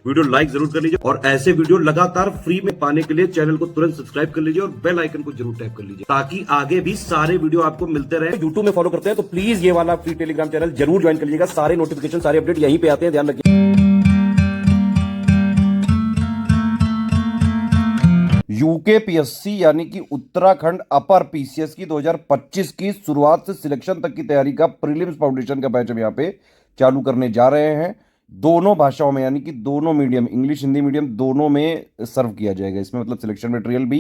Video like जरूर कर लीजिए और ऐसे वीडियो लगातार फ्री में पाने के लिए चैनल को तुरंत सब्सक्राइब कर लीजिए और बेल आइकन को जरूर टैप कर लीजिए ताकि आगे भी सारे वीडियो आपको मिलते रहे। यूट्यूब में फॉलो करते हैं तो प्लीज ये वाला फ्री टेलीग्राम चैनल जरूर ज्वाइन कर लीजिएगा। सारे नोटिफिकेशन सारे अपडेट यहीं पे आते हैं, ध्यान रखिए। यूकेपीएससी यानी कि उत्तराखंड अपर पीसीएस की 2025 की शुरुआत से सिलेक्शन तक की तैयारी का प्रीलिम्स फाउंडेशन का बैच हम यहाँ पे चालू करने जा रहे हैं। दोनों भाषाओं में यानी कि दोनों मीडियम, इंग्लिश हिंदी मीडियम दोनों में सर्व किया जाएगा। इसमें मतलब सिलेक्शन मटेरियल भी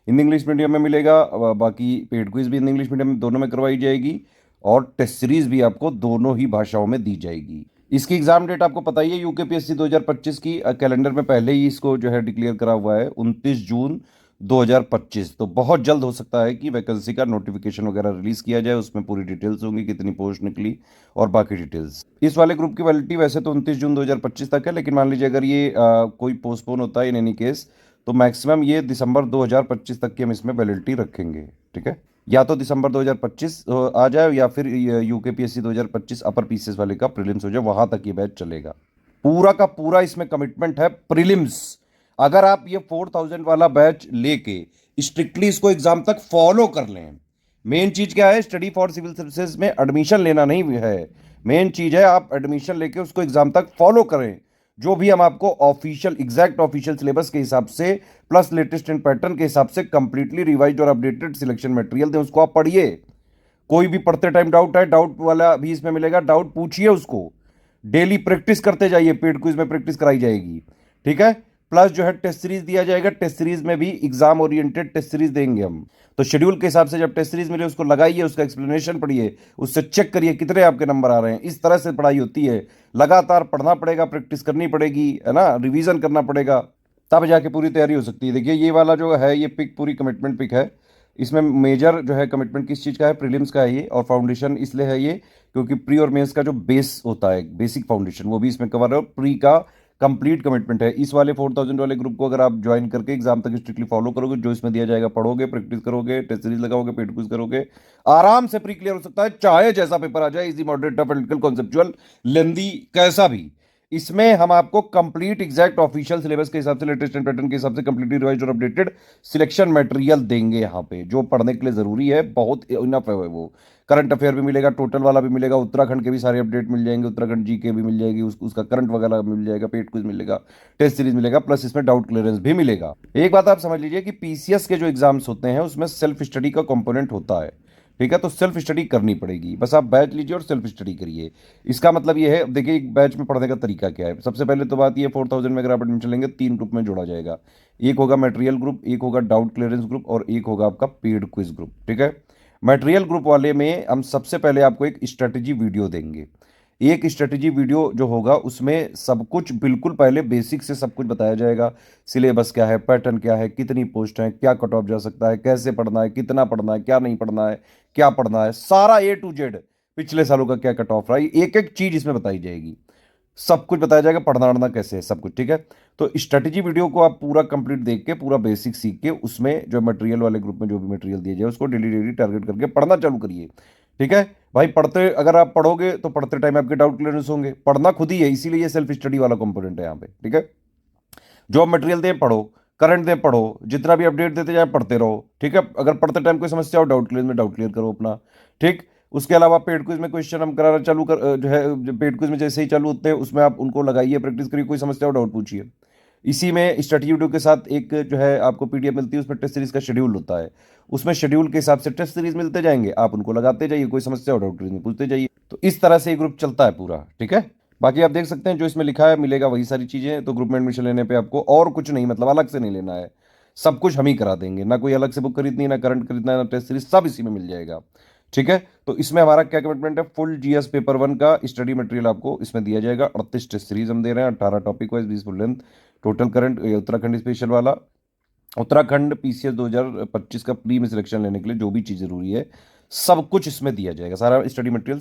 हिंदी इंग्लिश मीडियम में मिलेगा, बाकी पेड क्विज भी हिंदी इंग्लिश मीडियम में दोनों में करवाई जाएगी और टेस्ट सीरीज भी आपको दोनों ही भाषाओं में दी जाएगी। इसकी एग्जाम डेट आपको पता ही है, यूकेपीएससी 2025 की कैलेंडर में पहले ही इसको जो है डिक्लेयर करा हुआ है 29 जून 2025। तो बहुत जल्द हो सकता है कि वैकेंसी का नोटिफिकेशन वगैरह रिलीज किया जाए, उसमें पूरी डिटेल्स होंगी, कितनी पोस्ट निकली और बाकी डिटेल्स। इस वाले ग्रुप की वैलिडिटी वैसे तो 29 जून 2025 तक है, लेकिन मान लीजिए अगर ये कोई पोस्टपोन होता है इन एनी केस तो मैक्सिमम ये दिसंबर 2025 तक की हम इसमें वैलिडिटी रखेंगे। ठीक है, या तो दिसंबर 2025 आ जाए या फिर यूकेपीएससी 2025 अपर पीसीएस वाले का प्रीलिम्स हो जाए, वहां तक ये बैच चलेगा। पूरा का पूरा इसमें कमिटमेंट है प्रीलिम्स। अगर आप ये 4000 वाला बैच लेके स्ट्रिक्टली इसको एग्जाम तक फॉलो कर लें, मेन चीज क्या है, स्टडी फॉर सिविल सर्विसेज में एडमिशन लेना नहीं है, मेन चीज है आप एडमिशन लेके उसको एग्जाम तक फॉलो करें। जो भी हम आपको ऑफिशियल एग्जैक्ट ऑफिशियल सिलेबस के हिसाब से प्लस लेटेस्ट एंड पैटर्न के हिसाब से कंप्लीटली रिवाइज्ड और अपडेटेड सिलेक्शन मटेरियल दें, उसको आप पढ़िए। कोई भी पढ़ते टाइम डाउट है, डाउट वाला भी इसमें मिलेगा, डाउट पूछिए उसको। डेली प्रैक्टिस करते जाइए, पेड क्विज में प्रैक्टिस कराई जाएगी। ठीक है, प्लस जो है टेस्ट सीरीज दिया जाएगा, टेस्ट सीरीज में भी एग्जाम ओरिएंटेड टेस्ट सीरीज देंगे हम। तो शेड्यूल के हिसाब से जब टेस्ट सीरीज मिले उसको लगाइए, उसका एक्सप्लेनेशन पढ़िए, उससे चेक करिए कितने आपके नंबर आ रहे हैं। इस तरह से पढ़ाई होती है, लगातार पढ़ना पड़ेगा, प्रैक्टिस करनी पड़ेगी, है ना, रिवीजन करना पड़ेगा, तब जाके पूरी तैयारी हो सकती है। देखिए ये वाला जो है ये पिक पूरी कमिटमेंट पिक है। इसमें मेजर जो है कमिटमेंट किस चीज़ का है, प्रीलिम्स का है ये, और फाउंडेशन इसलिए है ये क्योंकि प्री और मेंस का जो बेस होता है, बेसिक फाउंडेशन, वो भी इसमें कवर है और प्री का कंप्लीट कमिटमेंट है। इस वाले 4000 वाले ग्रुप को अगर आप ज्वाइन करके एग्जाम तक स्ट्रिक्टली फॉलो करोगे, जो इसमें दिया जाएगा पढ़ोगे, प्रैक्टिस करोगे, टेस्ट सीरीज लगाओगे, पेड क्विज करोगे, आराम से प्री क्लियर हो सकता है, चाहे जैसा पेपर आ जाए, easy moderate tough political conceptual lengthy कैसा भी। इसमें हम आपको कंप्लीट एग्जैक्ट ऑफिशियल सिलेबस के हिसाब से, लेटेस्ट एंड पैटर्न के हिसाब से कंप्लीटली रिवाइज्ड और अपडेटेड सिलेक्शन मटेरियल देंगे यहाँ पे, जो पढ़ने के लिए जरूरी है, बहुत इनफ है। वो करंट अफेयर भी मिलेगा, टोटल वाला भी मिलेगा, उत्तराखंड के भी सारे अपडेट मिल जाएंगे, उत्तराखंड जी के भी मिल जाएगी, उसका करंट वगैरह मिल जाएगा, पेड क्विज मिलेगा, टेस्ट सीरीज मिलेगा, प्लस इसमें डाउट क्लियरेंस भी मिलेगा। एक बात आप समझ लीजिए कि पीसीएस के जो एग्जाम्स होते हैं उसमें सेल्फ स्टडी का कंपोनेंट होता है। ठीक है, तो सेल्फ स्टडी करनी पड़ेगी, बस आप बैच लीजिए और सेल्फ स्टडी करिए। इसका मतलब ये है, देखिए एक बैच में पढ़ने का तरीका क्या है। सबसे पहले तो बात ये, 4000 में अगर आप एडमिशन लेंगे 3 ग्रुप में जोड़ा जाएगा, एक होगा मटेरियल ग्रुप, एक होगा डाउट क्लियरेंस ग्रुप और एक होगा आपका पेड क्विज ग्रुप। ठीक है, मटेरियल ग्रुप वाले में हम सबसे पहले आपको एक स्ट्रेटेजी वीडियो देंगे। एक स्ट्रेटेजी वीडियो जो होगा उसमें सब कुछ बिल्कुल पहले बेसिक से सब कुछ बताया जाएगा, सिलेबस क्या है, पैटर्न क्या है, कितनी पोस्ट है, क्या कट ऑफ जा सकता है, कैसे पढ़ना है, कितना पढ़ना है, क्या नहीं पढ़ना है, क्या पढ़ना है, सारा ए टू जेड, पिछले सालों का क्या कट ऑफ रहा है, एक एक चीज इसमें बताई जाएगी, सब कुछ बताया जाएगा, पढ़ना वढ़ना कैसे है, सब कुछ। ठीक है, तो स्ट्रेटेजी वीडियो को आप पूरा कंप्लीट देख के, पूरा बेसिक सीख के, उसमें जो मटेरियल वाले ग्रुप में जो भी मटेरियल दिया जाए उसको डेली डेली टारगेट करके पढ़ना चालू करिए। ठीक है भाई, पढ़ते अगर आप पढ़ोगे तो पढ़ते टाइम आपके डाउट क्लियरेंस होंगे, पढ़ना खुद ही है, इसीलिए सेल्फ स्टडी वाला कंपोनेंट है यहाँ पे। ठीक है, जो मटेरियल दें पढ़ो, करंट दें पढ़ो, जितना भी अपडेट देते जाए पढ़ते रहो। ठीक है, अगर पढ़ते टाइम कोई समस्या हो डाउट क्लियर में डाउट क्लियर करो अपना। ठीक, उसके अलावा पेड क्विज में क्वेश्चन हम कराना चालू कर जो है, पेड क्विज में जैसे ही चालू होते हैं उसमें आप उनको लगाइए, प्रैक्टिस करिए, कोई समस्या हो डाउट पूछिए। इसी में स्टडी वीडियो के साथ एक जो है आपको पीडीएफ मिलती है, उसमें टेस्ट सीरीज का शेड्यूल होता है, उसमें शेड्यूल के हिसाब से टेस्ट सीरीज मिलते जाएंगे, आप उनको लगाते जाइए, कोई समस्या हो डाउट क्लियर में पूछते जाइए। तो इस तरह से ये ग्रुप चलता है पूरा। ठीक है, बाकी आप देख सकते हैं जो इसमें लिखा है मिलेगा वही सारी चीजें। तो ग्रुप में एडमिशन लेने पे आपको और कुछ नहीं, मतलब अलग से नहीं लेना है, सब कुछ हम ही करा देंगे, ना कोई अलग से बुक खरीदनी, ना करंट खरीदना है, ना टेस्ट सीरीज, सब इसी में मिल जाएगा। ठीक है, तो इसमें हमारा क्या कमिटमेंट है, फुल जीएस पेपर 1 का स्टडी मटेरियल आपको इसमें दिया जाएगा। 38 टेस्ट सीरीज हम दे रहे हैं, 18 topic wise, 20 full length, total current, Uttarakhand special वाला, उत्तराखंड पीसीएस 2025 का प्री में सिलेक्शन लेने के लिए जो भी चीज़ जरूरी है सब कुछ इसमें दिया जाएगा। सारा स्टडी मटेरियल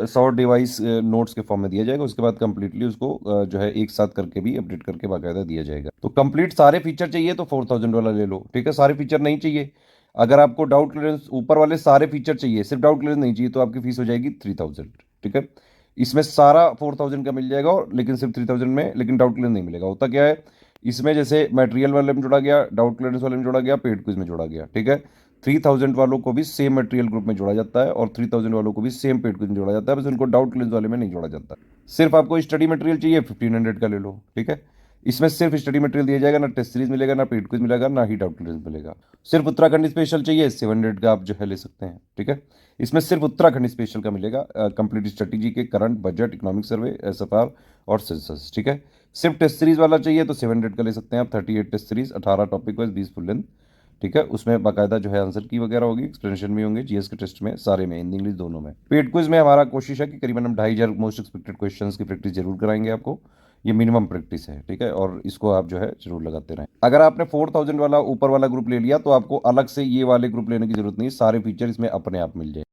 100 डिवाइस नोट्स के फॉर्म में दिया जाएगा। उसके बाद कंप्लीटली उसको जो है एक साथ करके भी अपडेट करके बाकायदा दिया जाएगा। तो कंप्लीट सारे फीचर चाहिए तो 4000 वाला ले लो। ठीक है, सारे फीचर नहीं चाहिए, अगर आपको डाउट क्लियरेंस ऊपर वाले सारे फीचर चाहिए, सिर्फ डाउट क्लियरेंस नहीं चाहिए, तो आपकी फीस हो जाएगी 3000। ठीक है, इसमें सारा 4000 का मिल जाएगा, और लेकिन सिर्फ 3000 में, लेकिन डाउट क्लियरेंस नहीं मिलेगा। होता क्या है, इसमें जैसे मटेरियल वाले में जोड़ा गया, डाउट क्लियरेंस वाले में जोड़ा गया, पेड क्विज में जोड़ा गया, ठीक है। 3000 वालों को भी सेम मटेरियल ग्रुप में जोड़ा जाता है, और 3000 वालों को भी सेम पेड क्विज में जोड़ा जाता है, बस उनको डाउट क्लियरेंस वाले में नहीं जोड़ा जाता। सिर्फ आपको स्टडी मटेरियल चाहिए, 1500 का ले लो, ठीक है। इसमें सिर्फ स्टडी मटेरियल दिया जाएगा, ना टेस्ट सीरीज मिलेगा, ना पेड क्विज मिलेगा, ना ही डाउट क्लियरेंस मिलेगा। सिर्फ उत्तराखंड स्पेशल चाहिए, 700 का आप जो है ले सकते हैं, ठीक है। इसमें सिर्फ उत्तराखंड स्पेशल का मिलेगा, कंप्लीट स्ट्रेटेजी के करंट बजट, इकोनॉमिक सर्वे, एसएफआर और सेंसस, ठीक है। सिर्फ टेस्ट सीरीज वाला चाहिए तो 700 का ले सकते हैं आप, 38 test series, 18 topic wise, 20 full length, ठीक है। उसमें बाकायदा जो है आंसर की वगैरह होगी, एक्सप्लेनेशन भी होंगे, जीएस के टेस्ट में सारे में, हिंदी इंग्लिश दोनों में। पेड क्विज में हमारा कोशिश है कि करीबन हम 2500 मोस्ट एक्सपेक्टेड क्वेश्चंस की प्रैक्टिस जरूर कराएंगे आपको। ये मिनिमम प्रैक्टिस है, ठीक है, और इसको आप जो है जरूर लगाते रहें। अगर आपने 4000 वाला ऊपर वाला ग्रुप ले लिया तो आपको अलग से ये वाले ग्रुप लेने की जरूरत नहीं, सारे फीचर इसमें अपने आप मिल जाए।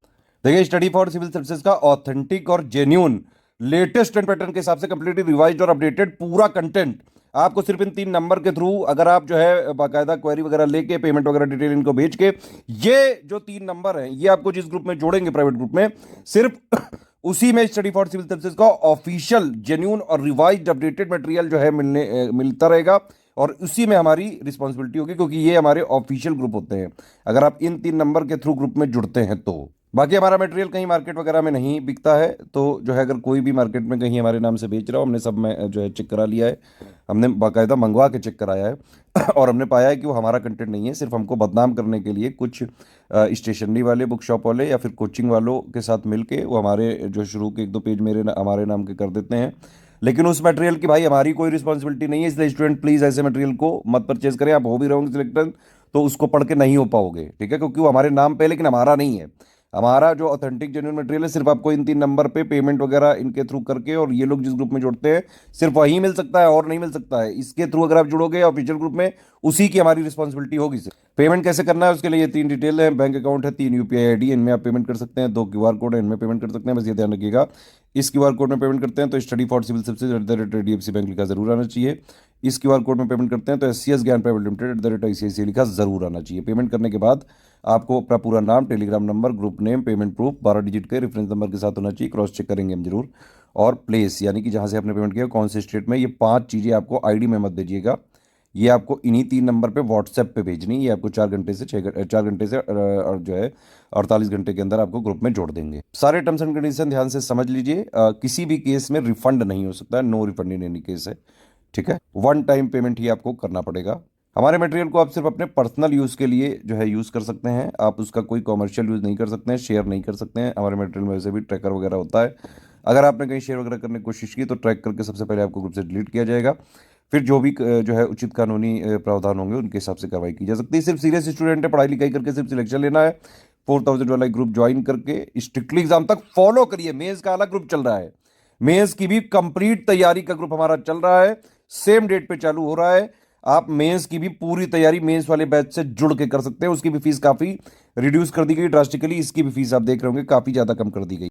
देखिए, स्टडी फॉर सिविल सर्विसेज का ऑथेंटिक और जेन्यून लेटेस्ट एंड पैटर्न के हिसाब से कंप्लीटली रिवाइज्ड और अपडेटेड पूरा कंटेंट आपको सिर्फ इन 3 नंबर के थ्रू, अगर आप जो है बाकायदा क्वेरी वगैरह लेके, पेमेंट वगैरह डिटेल इनको भेज के, ये जो 3 नंबर हैं ये आपको जिस ग्रुप में जोड़ेंगे, प्राइवेट ग्रुप में, सिर्फ उसी में स्टडी फॉर सिविल सर्विसेज का ऑफिशियल जेन्यून और रिवाइज्ड अपडेटेड मटेरियल जो है मिलता रहेगा, और उसी में हमारी रिस्पॉन्सिबिलिटी होगी, क्योंकि ये हमारे ऑफिशियल ग्रुप होते हैं अगर आप इन 3 नंबर के थ्रू ग्रुप में जुड़ते हैं तो। बाकी हमारा मटेरियल कहीं मार्केट वगैरह में नहीं बिकता है, तो जो है अगर कोई भी मार्केट में कहीं हमारे नाम से बेच रहा हो, हमने सब में जो है चेक करा लिया है, हमने बाकायदा मंगवा के चेक कराया है और हमने पाया है कि वो हमारा कंटेंट नहीं है, सिर्फ हमको बदनाम करने के लिए कुछ स्टेशनरी वाले, बुक शॉप वाले या फिर कोचिंग वालों के साथ मिलके वो हमारे जो शुरू के 1-2 पेज हमारे नाम के कर देते हैं। लेकिन उस मटेरियल की भाई हमारी कोई रिस्पॉन्सिबिलिटी नहीं है, इसलिए स्टूडेंट प्लीज़ ऐसे मटेरियल को मत परचेज करें। आप हो भी रहोगे सिलेक्टेड तो उसको पढ़ के नहीं हो पाओगे, ठीक है, क्योंकि वो हमारे नाम पे, लेकिन हमारा नहीं है। हमारा जो ऑथेंटिक जेन्युइन मटेरियल है सिर्फ आपको इन 3 नंबर पे पेमेंट वगैरह इनके थ्रू करके, और ये लोग जिस ग्रुप में जुड़ते हैं सिर्फ वही मिल सकता है और नहीं मिल सकता है। इसके थ्रू अगर आप जुड़ोगे ऑफिशियल ग्रुप में, उसी की हमारी रिस्पॉन्सिबिलिटी होगी। सिर्फ पेमेंट कैसे करना है उसके लिए ये 3 डिटेल है, बैंक अकाउंट है, 3 यूपीआई आईडी, इनमें आप पेमेंट कर सकते हैं, 2 क्यूआर कोड है, इनमें पेमेंट कर सकते हैं। बस ये ध्यान रखिएगा, इस क्यूआर कोड में पेमेंट करते हैं तो study for civil services @DFC bank लिखा जरूर आना चाहिए। इस क्यूआर कोड में पेमेंट करते हैं तो SCS ज्ञान प्राइवेट लिमिटेड @ICICI लिखा जरूर आना चाहिए। पेमेंट करने के बाद आपको अपना पूरा नाम, Telegram number, group name, payment proof 12 digit के रेफरेंस नंबर के साथ होना चाहिए, क्रॉस चेक करेंगे हम जरूर, और प्लेस यानी कि जहां से आपने पेमेंट किया कौन से स्टेट में, ये 5 चीज़ें आपको आईडी में मत दीजिएगा, ये आपको इन्हीं 3 नंबर पे व्हाट्सएप पे भेजनी। ये आपको 4 घंटे से 4 घंटे से और जो है 48 घंटे के अंदर आपको ग्रुप में जोड़ देंगे। सारे टर्म्स एंड कंडीशन ध्यान से समझ लीजिए। किसी भी केस में रिफंड नहीं हो सकता है, no refund in any case है, ठीक है। 1 टाइम पेमेंट ही आपको करना पड़ेगा। हमारे मटेरियल को आप सिर्फ अपने पर्सनल यूज़ के लिए जो है यूज़ कर सकते हैं, आप उसका कोई कॉमर्शियल यूज़ नहीं कर सकते हैं, शेयर नहीं कर सकते हैं। हमारे मटेरियल में वैसे भी ट्रैकर वगैरह होता है, अगर आपने कहीं शेयर वगैरह करने की कोशिश की तो ट्रैक करके सबसे पहले आपको ग्रुप से डिलीट किया जाएगा, फिर जो भी जो है उचित कानूनी प्रावधान होंगे उनके हिसाब से कार्रवाई की जा सकती है। सिर्फ सीरियस स्टूडेंट है, पढ़ाई लिखाई करके सिर्फ सिलेक्शन लेना है, 4000 वाला ग्रुप ज्वाइन करके स्ट्रिक्टली एग्जाम तक फॉलो करिए। मेंस का अलग ग्रुप चल रहा है, मेंस की भी कंप्लीट तैयारी का ग्रुप हमारा चल रहा है, सेम डेट पे चालू हो रहा है। आप मेंस की भी पूरी तैयारी मेंस वाले बैच से जुड़ के कर सकते हैं। उसकी भी फीस काफी रिड्यूस कर दी गई ड्रास्टिकली, इसकी भी फीस आप देख रहे होंगे काफी ज्यादा कम कर दी गई।